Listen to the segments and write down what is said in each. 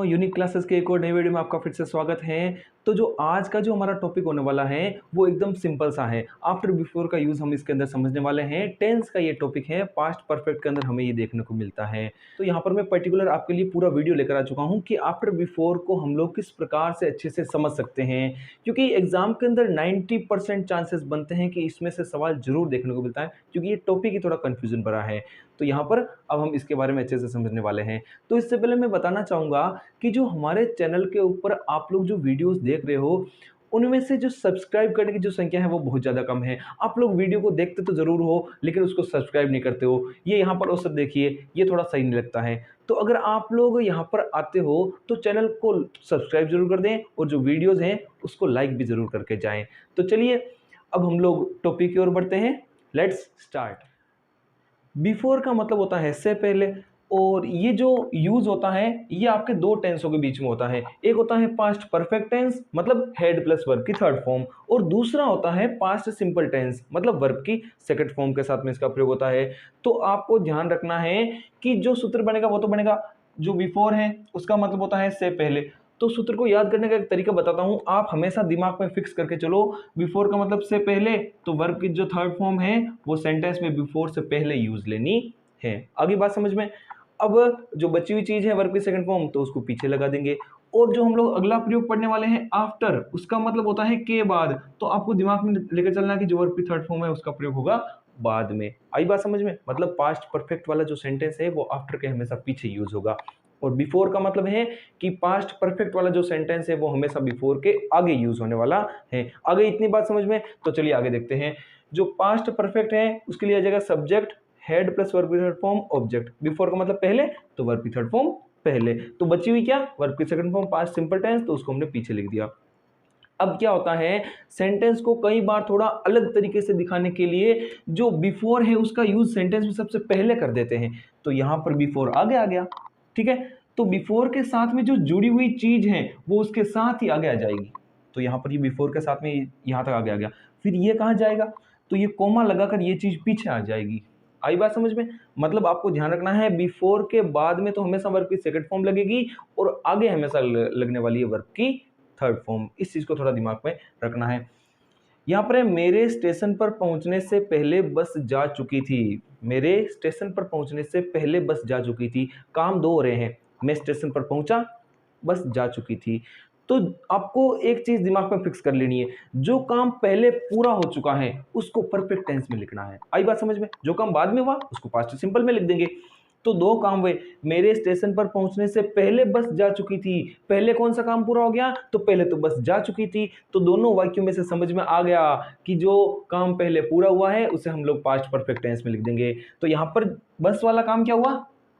Unique classes के एक और नए वीडियो में आपका फिर से स्वागत है। तो जो आज का जो हमारा टॉपिक होने वाला है वो एकदम सिंपल सा है। आफ्टर बिफोर का यूज़ हम इसके अंदर समझने वाले हैं। टेंस का ये टॉपिक है, पास्ट परफेक्ट के अंदर हमें ये देखने को मिलता है। तो यहाँ पर मैं पर्टिकुलर आपके लिए पूरा वीडियो लेकर आ चुका हूँ कि आफ्टर बिफोर को हम लोग किस प्रकार से अच्छे से समझ सकते हैं, क्योंकि एग्जाम के अंदर 90% चांसेस बनते हैं कि इसमें से सवाल जरूर देखने को मिलता है, क्योंकि ये टॉपिक ही थोड़ा कन्फ्यूजन भरा है। तो यहाँ पर अब हम इसके बारे में अच्छे से समझने वाले हैं। तो इससे पहले मैं बताना चाहूँगा कि जो हमारे चैनल के ऊपर आप लोग जो वीडियोस देख रहे हो, उनमें से जो सब्सक्राइब करने की जो संख्या है वो बहुत ज़्यादा कम है। आप लोग वीडियो को देखते तो ज़रूर हो, लेकिन उसको सब्सक्राइब नहीं करते हो। ये यहाँ पर औसत देखिए, ये थोड़ा सही नहीं लगता है। तो अगर आप लोग यहाँ पर आते हो तो चैनल को सब्सक्राइब जरूर कर दें और जो वीडियोज़ हैं उसको लाइक भी ज़रूर करके जाएँ। तो चलिए अब हम लोग टॉपिक की ओर बढ़ते हैं। Let's start. बिफोर का मतलब होता है से पहले, और ये जो यूज होता है ये आपके दो टेंसों के बीच में होता है। एक होता है पास्ट परफेक्ट टेंस, मतलब हेड प्लस वर्ब की थर्ड फॉर्म, और दूसरा होता है पास्ट सिंपल टेंस, मतलब वर्ब की सेकंड फॉर्म के साथ में इसका प्रयोग होता है। तो आपको ध्यान रखना है कि जो सूत्र बनेगा वो तो बनेगा, जो बिफोर है उसका मतलब होता है से पहले। तो सूत्र को याद करने का एक तरीका बताता हूं, आप हमेशा दिमाग में फिक्स करके चलो। बिफोर का मतलब से पहले, तो वर्ब की जो थर्ड फॉर्म है वो सेंटेंस में बिफोर से पहले यूज लेनी है। आगे बात समझ में। अब जो बची हुई चीज है वर्ब की सेकंड फॉर्म, तो उसको पीछे लगा देंगे। और जो हम लोग अगला प्रयोग पढ़ने वाले हैं आफ्टर, उसका मतलब होता है के बाद। तो आपको दिमाग में लेकर चलना है कि जो वर्ब की थर्ड फॉर्म है उसका प्रयोग होगा बाद में। आई बात समझ में। मतलब पास्ट परफेक्ट वाला जो सेंटेंस है वो आफ्टर के हमेशा पीछे यूज होगा, और बिफोर का मतलब है कि पास्ट परफेक्ट वाला जो सेंटेंस है वो हमेशा बिफोर के आगे यूज होने वाला है। आगे इतनी बात समझ में। तो चलिए आगे देखते हैं। जो पास्ट परफेक्ट है उसके लिए आ जाएगा सब्जेक्ट, हेड प्लस वर्ब की थर्ड फॉर्म, ऑब्जेक्ट। बिफोर का मतलब पहले, तो वर्ब की थर्ड फॉर्म पहले। तो बची हुई क्या, वर्ब की second form past simple tense, तो उसको हमने पीछे लिख दिया। अब क्या होता है, सेंटेंस को कई बार थोड़ा अलग तरीके से दिखाने के लिए जो बिफोर है उसका यूज सेंटेंस में सबसे पहले कर देते हैं। तो यहां पर बिफोर आगे आ गया, ठीक है। तो बिफोर के साथ में जो जुड़ी हुई चीज है वो उसके साथ ही आगे आ जाएगी। तो यहां पर ये बिफोर के साथ में यहां तक आगे आ गया। फिर ये कहां जाएगा, तो ये कोमा लगाकर ये चीज पीछे आ जाएगी। आई बात समझ में। मतलब आपको ध्यान रखना है, बिफोर के बाद में तो हमेशा वर्ब की सेकंड फॉर्म लगेगी, और आगे हमेशा लगने वाली है वर्ब की थर्ड फॉर्म। इस चीज को थोड़ा दिमाग में रखना है। यहाँ पर है, मेरे स्टेशन पर पहुंचने से पहले बस जा चुकी थी। मेरे स्टेशन पर पहुंचने से पहले बस जा चुकी थी। काम दो हो रहे हैं, मैं स्टेशन पर पहुंचा, बस जा चुकी थी। तो आपको एक चीज दिमाग में फिक्स कर लेनी है, जो काम पहले पूरा हो चुका है उसको परफेक्ट टेंस में लिखना है। आई बात समझ में। जो काम बाद में हुआ उसको पास्ट सिंपल में लिख देंगे। तो दो काम हुए, मेरे स्टेशन पर पहुंचने से पहले बस जा चुकी थी। पहले कौन सा काम पूरा हो गया, तो पहले तो बस जा चुकी थी। तो दोनों वाक्यों में से समझ में आ गया कि जो काम पहले पूरा हुआ है उसे हम लोग पास्ट परफेक्ट टेंस में लिख देंगे। तो यहां पर बस वाला काम क्या हुआ,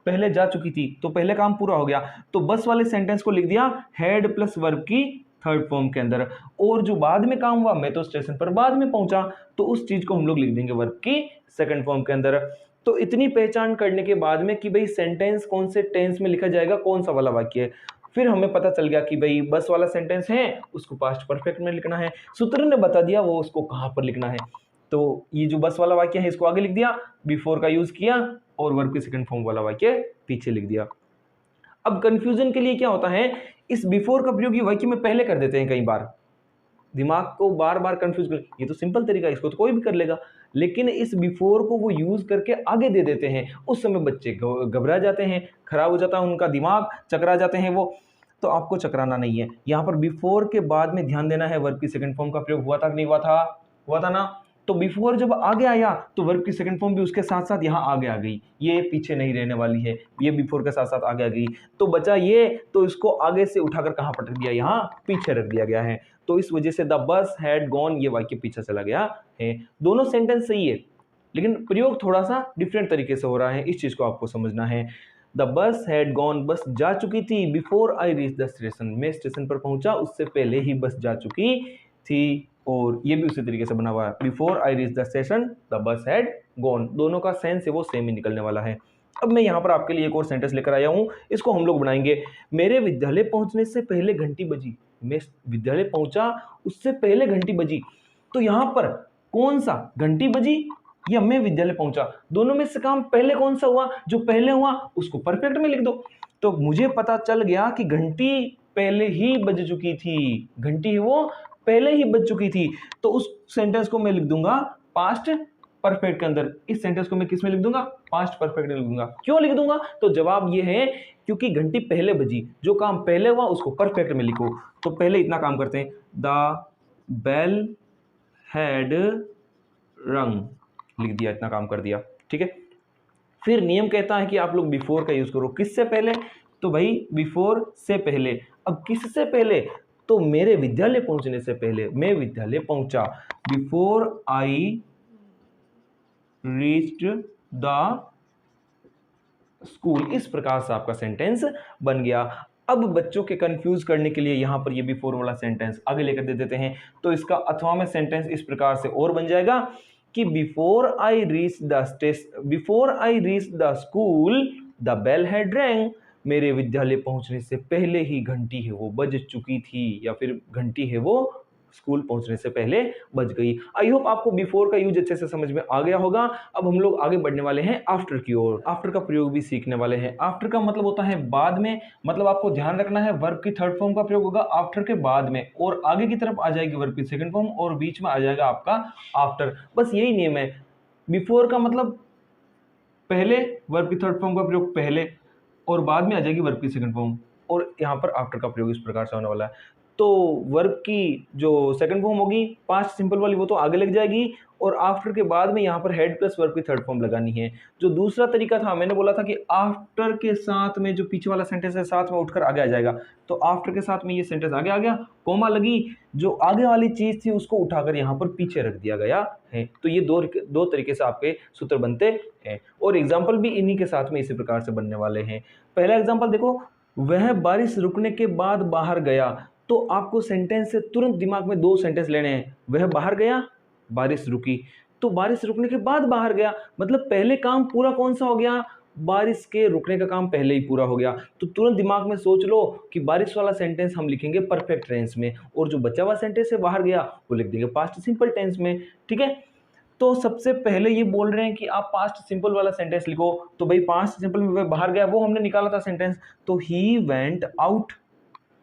पहले जा चुकी थी, तो पहले काम पूरा हो गया। तो बस वाले सेंटेंस को लिख दिया हेड प्लस वर्ब की थर्ड फॉर्म के अंदर। और जो बाद में काम हुआ, मैं तो स्टेशन पर बाद में पहुंचा, तो उस चीज को हम लोग लिख देंगे वर्ब की सेकंड फॉर्म के अंदर। तो इतनी पहचान करने के बाद में कि भाई सेंटेंस कौन से टेंस में लिखा जाएगा, कौन सा वाला वाक्य है, फिर हमें पता चल गया कि भाई बस वाला सेंटेंस है उसको पास्ट परफेक्ट में लिखना है। सूत्र ने बता दिया वो उसको कहां पर लिखना है। तो ये जो बस वाला वाक्य है इसको आगे लिख दिया, बिफोर का यूज किया, और वर्ब की सेकंड फॉर्म वाला वाक्य पीछे लिख दिया। अब कंफ्यूजन के लिए क्या होता है, इस बिफोर का प्रयोग ये वाक्य में पहले कर देते हैं कई बार, दिमाग को बार बार कंफ्यूज कर। ये तो सिंपल तरीका है, इसको तो कोई भी कर लेगा, लेकिन इस बिफोर को वो यूज करके आगे दे देते हैं। उस समय बच्चे घबरा जाते हैं, खराब हो जाता है उनका दिमाग, चकरा जाते हैं वो। तो आपको चकराना नहीं है। यहाँ पर बिफोर के बाद में ध्यान देना है, वर्ब की सेकंड फॉर्म का प्रयोग हुआ था कि नहीं हुआ था, हुआ था ना। तो बिफोर जब आगे आया तो वर्ब की सेकंड फॉर्म भी उसके साथ साथ यहाँ आगे आ गई, ये पीछे नहीं रहने वाली है, ये बिफोर के साथ साथ आगे आ गई। तो बचा ये, तो इसको आगे से उठाकर कहाँ पर रख दिया, यहाँ पीछे रख दिया गया है। तो इस वजह से द बस हैड गॉन ये वाक्य पीछे चला गया है। दोनों सेंटेंस सही है, लेकिन प्रयोग थोड़ा सा डिफरेंट तरीके से हो रहा है, इस चीज को आपको समझना है। द बस हैड गॉन, बस जा चुकी थी, before I reach the station, मैं स्टेशन पर पहुंचा उससे पहले ही बस जा चुकी थी। और ये भी उसी तरीके से बना हुआ है, before I reach the station the bus had gone. दोनों का सेंस है वो सेम ही निकलने वाला है। अब मैं यहाँ पर आपके लिए एक और सेंटेंस लेकर आया हूँ, इसको हम लोग बनाएंगे। मेरे विद्यालय पहुंचने से पहले घंटी बजी, मैं विद्यालय पहुंचा उससे पहले घंटी बजी। तो यहां पर कौन सा, घंटी बजी या मैं विद्यालय पहुंचा, दोनों में से काम पहले कौन सा हुआ, जो पहले हुआ उसको परफेक्ट में लिख दो। तो मुझे पता चल गया कि घंटी पहले ही बज चुकी थी, घंटी वो पहले ही बज चुकी थी। तो उस सेंटेंस को मैं लिख दूंगा पास्ट परफेक्ट के अंदर। इस सेंटेंस को मैं किस में लिख दूंगा? पास्ट परफेक्ट में लिख दूंगा। क्यों लिख दूंगा? तो जवाब ये है क्योंकि घंटी पहले बजी, जो काम पहले हुआ उसको परफेक्ट में लिखो। तो पहले इतना काम करते हैं, द बेल हैड रंग, लिख दिया, इतना काम कर दिया, ठीक है। फिर नियम कहता है कि आप लोग बिफोर का यूज करो। किससे पहले? तो भाई बिफोर से पहले। अब किससे पहले? तो मेरे विद्यालय पहुंचने से पहले, मैं विद्यालय पहुंचा, before I reached the school. इस प्रकार से आपका सेंटेंस बन गया। अब बच्चों के कंफ्यूज करने के लिए यहां पर ये बिफोर वाला सेंटेंस आगे लेकर दे देते हैं। तो इसका अथवा में सेंटेंस इस प्रकार से और बन जाएगा कि before I reach the school the bell had rang. मेरे विद्यालय पहुंचने से पहले ही घंटी है वो बज चुकी थी, या फिर घंटी है वो स्कूल पहुंचने से पहले बज गई। आई होप आपको बिफोर का यूज अच्छे से समझ में आ गया होगा। अब हम लोग आगे बढ़ने वाले हैं आफ्टर की ओर। आफ्टर का प्रयोग भी सीखने वाले हैं। आफ्टर का मतलब होता है बाद में, मतलब आपको ध्यान रखना है वर्ब की थर्ड फॉर्म का प्रयोग होगा आफ्टर के बाद में, और आगे की तरफ आ जाएगी वर्ब की सेकंड फॉर्म, और बीच में आ जाएगा आपका आफ्टर। बस यही नियम है। बिफोर का मतलब पहले, वर्ब की थर्ड फॉर्म का प्रयोग पहले, और बाद में आ जाएगी वर्ब की सेकंड फॉर्म, और यहाँ पर आफ्टर का प्रयोग इस प्रकार से होने वाला है। तो वर्ब की जो सेकंड फॉर्म होगी पास्ट सिंपल वाली, वो तो आगे लग जाएगी, और आफ्टर के बाद में यहाँ पर हेड प्लस वर्ब की थर्ड फॉर्म लगानी है। जो दूसरा तरीका था, मैंने बोला था कि आफ्टर के साथ में जो पीछे वाला सेंटेंस है साथ में उठकर आगे आ जाएगा, तो आफ्टर के साथ में ये सेंटेंस आगे आ गया, कोमा लगी, जो आगे वाली चीज थी उसको उठाकर यहाँ पर पीछे रख दिया गया है। तो ये दो तरीके से आपके सूत्र बनते हैं, और एग्जाम्पल भी इन्हीं के साथ में इसी प्रकार से बनने वाले हैं। पहला एग्जाम्पल देखो, वह बारिश रुकने के बाद बाहर गया। तो आपको सेंटेंस से तुरंत दिमाग में दो सेंटेंस लेने हैं। वह बाहर गया, बारिश रुकी, तो बारिश रुकने के बाद बाहर गया, मतलब पहले काम पूरा कौन सा हो गया? बारिश के रुकने का काम पहले ही पूरा हो गया। तो तुरंत दिमाग में सोच लो कि बारिश वाला सेंटेंस हम लिखेंगे परफेक्ट टेंस में, और जो बचा हुआ सेंटेंस है बाहर गया वो लिख देंगे पास्ट सिंपल टेंस में, ठीक है। तो सबसे पहले ये बोल रहे हैं कि आप पास्ट सिंपल वाला सेंटेंस लिखो। तो भाई पास्ट सिंपल में वह बाहर गया वो हमने निकाला था सेंटेंस, तो ही वेंट आउट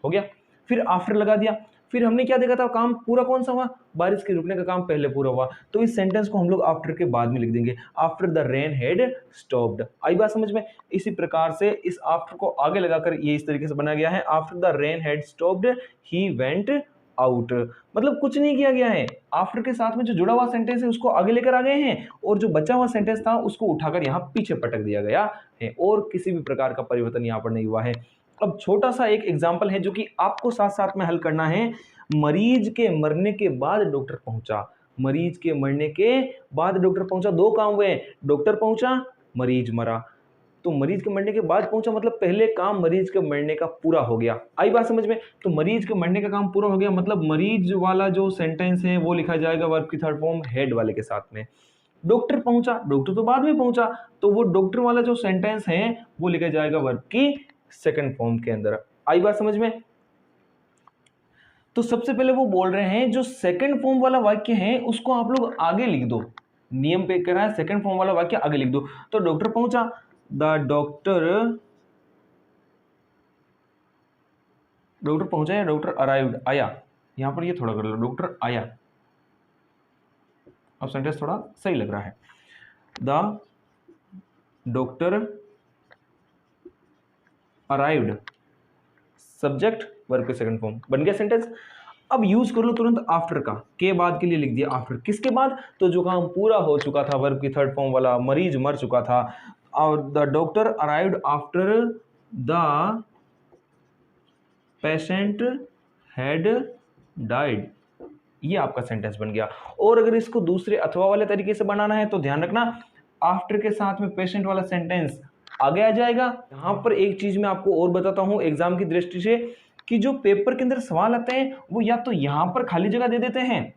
हो गया। फिर आफ्टर लगा दिया। फिर हमने क्या देखा था, काम पूरा कौन सा हुआ? बारिश के रुकने का काम पहले पूरा हुआ। तो इस सेंटेंस को हम लोग आफ्टर के बाद में लिख देंगे, after the rain had stopped. आई बात समझ में? इसी प्रकार से इस आफ्टर को आगे लगाकर ये इस तरीके से बनाया गया है, after the rain had stopped he went out. मतलब कुछ नहीं किया गया है, आफ्टर के साथ में जो जुड़ा हुआ सेंटेंस है उसको आगे लेकर आ गए हैं, और जो बचा हुआ सेंटेंस था उसको उठाकर यहाँ पीछे पटक दिया गया है, और किसी भी प्रकार का परिवर्तन यहाँ पर नहीं हुआ है। अब छोटा सा एक एग्जाम्पल है जो कि आपको साथ साथ में हल करना है। मरीज के मरने के बाद डॉक्टर पहुंचा। मरीज के मरने के बाद डॉक्टर पहुंचा, दो काम हुए, डॉक्टर पहुंचा, मरीज मरा। तो मरीज के मरने के बाद पहुंचा मतलब पहले काम मरीज के मरने का पूरा हो गया। आई बात समझ में? तो मरीज के मरने का काम पूरा हो गया मतलब मरीज वाला जो सेंटेंस है वो लिखा जाएगा वर्ब की थर्ड फॉर्म हेड वाले के साथ में। डॉक्टर पहुंचा, डॉक्टर तो बाद में पहुंचा, तो वो डॉक्टर वाला जो सेंटेंस है वो लिखा जाएगा वर्ब की सेकंड फॉर्म के अंदर। आई बात समझ में? तो सबसे पहले वो बोल रहे हैं जो सेकंड फॉर्म वाला वाक्य है उसको आप लोग आगे लिख दो। नियम पे कह रहा है सेकंड फॉर्म वाला वाक्य आगे लिख दो। तो डॉक्टर पहुंचा, द डॉक्टर पहुंचा या डॉक्टर अराइव्ड, आया। यहां पर ये थोड़ा कर लो, डॉक्टर आया। अब सेंटेंस थोड़ा सही लग रहा है। The doctor arrived, subject verb के सेकंड फॉर्म, बन गया सेंटेंस। अब यूज कर लो तुरंत आफ्टर का, के बाद के लिए लिख दिया आफ्टर। किसके बाद? तो जो काम पूरा हो चुका था वर्ब की थर्ड फॉर्म वाला, मरीज मर चुका था। और the doctor arrived after the patient had died. ये आपका सेंटेंस बन गया। और अगर इसको दूसरे अथवा वाले तरीके से बनाना है तो ध्यान रखना आफ्टर के साथ में पेशेंट वाला सेंटेंस आगे आ जाएगा। यहां पर एक चीज मैं आपको और बताता हूं एग्जाम की दृष्टि से, कि जो पेपर के अंदर सवाल आते हैं वो या तो यहां पर खाली जगह दे देते हैं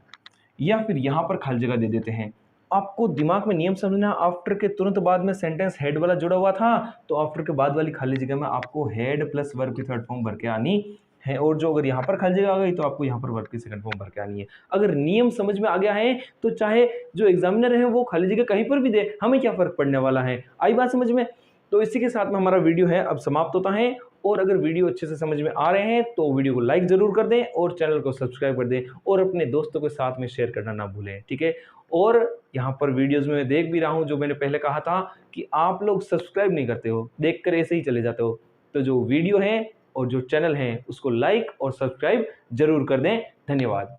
या फिर यहां पर खाली जगह दे देते हैं। आपको दिमाग में नियम समझना, आफ्टर के तुरंत बाद में सेंटेंस हेड वाला जुड़ा हुआ था, तो आफ्टर के बाद वाली खाली जगह में आपको हेड प्लस वर्ब की थर्ड फॉर्म भर के आनी है, और जो अगर यहाँ पर खाली जगह आ गई तो आपको यहाँ पर वर्ब की सेकंड फॉर्म भर के आनी है। अगर नियम समझ में आ गया है तो चाहे जो एग्जामिनर है वो खाली जगह कहीं पर भी दे, हमें क्या फर्क पड़ने वाला है। आई बात समझ में? तो इसी के साथ में हमारा वीडियो है अब समाप्त होता है। और अगर वीडियो अच्छे से समझ में आ रहे हैं तो वीडियो को लाइक ज़रूर कर दें और चैनल को सब्सक्राइब कर दें और अपने दोस्तों के साथ में शेयर करना ना भूलें, ठीक है। और यहाँ पर वीडियोस में मैं देख भी रहा हूँ, जो मैंने पहले कहा था कि आप लोग सब्सक्राइब नहीं करते हो, देखकर ऐसे ही चले जाते हो। तो जो वीडियो है और जो चैनल है उसको लाइक और सब्सक्राइब ज़रूर कर दें। धन्यवाद।